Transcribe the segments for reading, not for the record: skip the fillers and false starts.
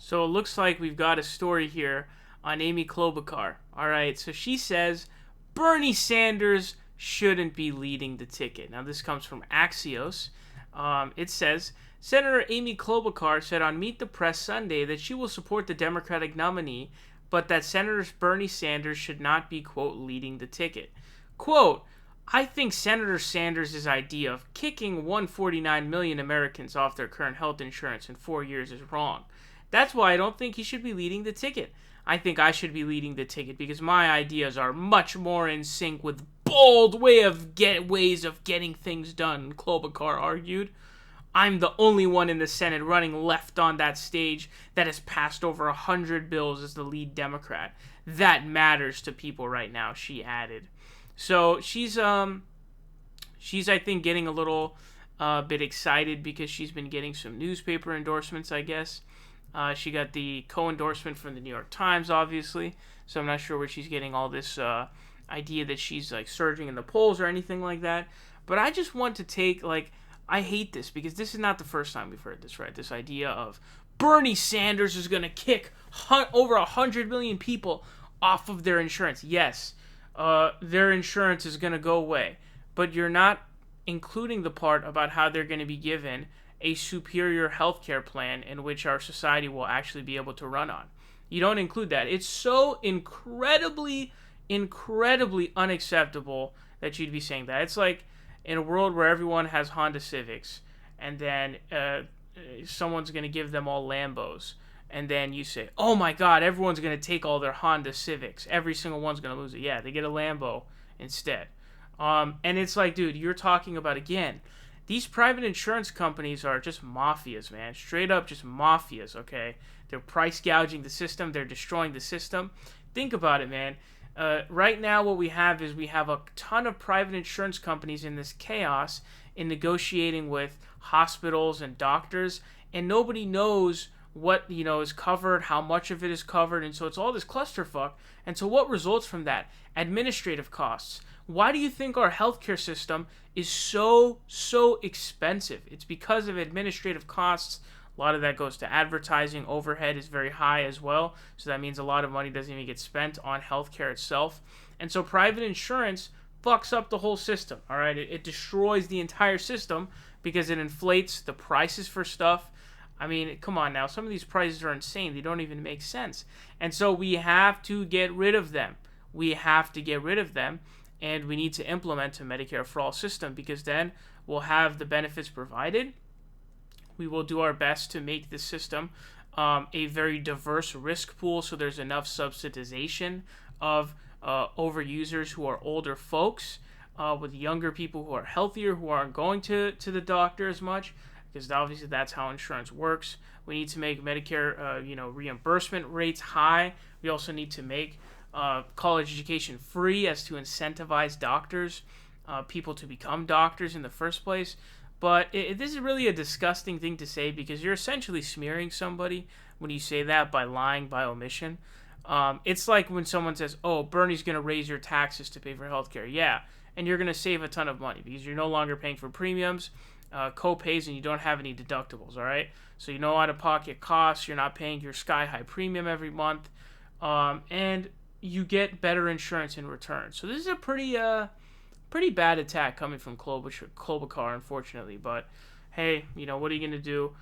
So it looks like we've got a story here on Amy Klobuchar. All right, so she says Bernie Sanders shouldn't be leading the ticket. Now, this comes from Axios. It says Senator Amy Klobuchar said on Meet the Press Sunday that she will support the Democratic nominee, but that Senator Bernie Sanders should not be, quote, leading the ticket. Quote, I think Senator Sanders' idea of kicking 149 million Americans off their current health insurance in 4 years is wrong. That's why I don't think he should be leading the ticket. I think I should be leading the ticket because my ideas are much more in sync with bold ways of getting things done, Klobuchar argued. I'm the only one in the Senate running left on that stage that has passed over 100 bills as the lead Democrat. That matters to people right now, she added. So she's I think getting a little bit excited because she's been getting some newspaper endorsements, I guess. She got the co-endorsement from the New York Times, obviously. So I'm not sure where she's getting all this idea that she's like surging in the polls or anything like that. But I just want to take I hate this because this is not the first time we've heard this, right? This idea of Bernie Sanders is going to kick over 100 million people off of their insurance. Yes, their insurance is going to go away. But you're not including the part about how they're going to be given a superior healthcare plan in which our society will actually be able to run on. You don't include that. It's so incredibly unacceptable that you'd be saying that. It's like in a world where everyone has Honda Civics and then someone's going to give them all Lambos. And then you say, oh my God, everyone's going to take all their Honda Civics. Every single one's going to lose it. Yeah, they get a Lambo instead. And it's like, dude, you're talking about, again, these private insurance companies are just mafias, man. Straight up just mafias, okay? They're price gouging the system. They're destroying the system. Think about it, man. Right now what we have is we have a ton of private insurance companies in this chaos in negotiating with hospitals and doctors, and nobody knows what is covered, how much of it is covered, and so it's all this clusterfuck. And so what results from that? Administrative costs. Why do you think our healthcare system is so expensive? It's because of administrative costs. A lot of that goes to advertising. Overhead is very high as well. So that means a lot of money doesn't even get spent on healthcare itself. And so private insurance fucks up the whole system. All right, it destroys the entire system because it inflates the prices for stuff. I mean, come on now. Some of these prices are insane. They don't even make sense. And so we have to get rid of them. And we need to implement a Medicare for All system because then we'll have the benefits provided. We will do our best to make the system a very diverse risk pool so there's enough subsidization of overusers who are older folks with younger people who are healthier, who aren't going to the doctor as much, because obviously that's how insurance works. We need to make Medicare reimbursement rates high. We also need to make college education free as to incentivize doctors, people to become doctors in the first place. But this is really a disgusting thing to say because you're essentially smearing somebody when you say that by lying by omission. It's like when someone says, oh, Bernie's going to raise your taxes to pay for healthcare. Yeah, and you're going to save a ton of money because you're no longer paying for premiums, co-pays, and you don't have any deductibles, all right? So you know out-of-pocket costs, you're not paying your sky-high premium every month, and you get better insurance in return. So this is a pretty bad attack coming from Klobuchar, unfortunately. But hey, what are you gonna do?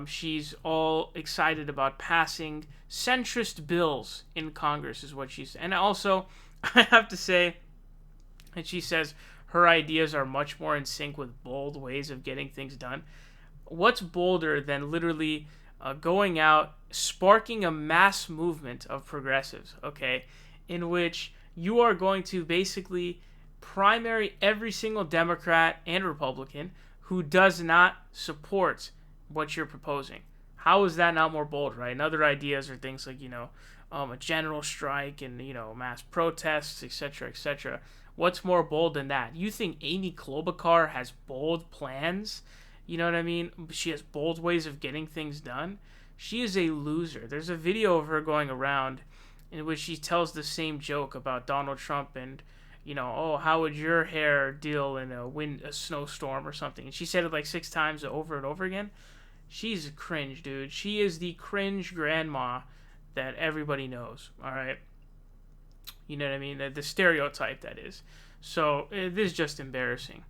She's all excited about passing centrist bills in Congress, is what she's. And also, I have to say, and she says her ideas are much more in sync with bold ways of getting things done. What's bolder than literally going out, sparking a mass movement of progressives, okay, in which you are going to basically primary every single Democrat and Republican who does not support what you're proposing. How is that not more bold, right? And other ideas are things like, a general strike and, mass protests, etc., etc. What's more bold than that? You think Amy Klobuchar has bold plans? You know what I mean? She has bold ways of getting things done. She is a loser. There's a video of her going around in which she tells the same joke about Donald Trump and, oh, how would your hair deal in a snowstorm or something? And she said it like 6 times over and over again. she's cringe, dude. She is the cringe grandma that everybody knows. All right, you know what I mean? The stereotype that is. So this is just embarrassing.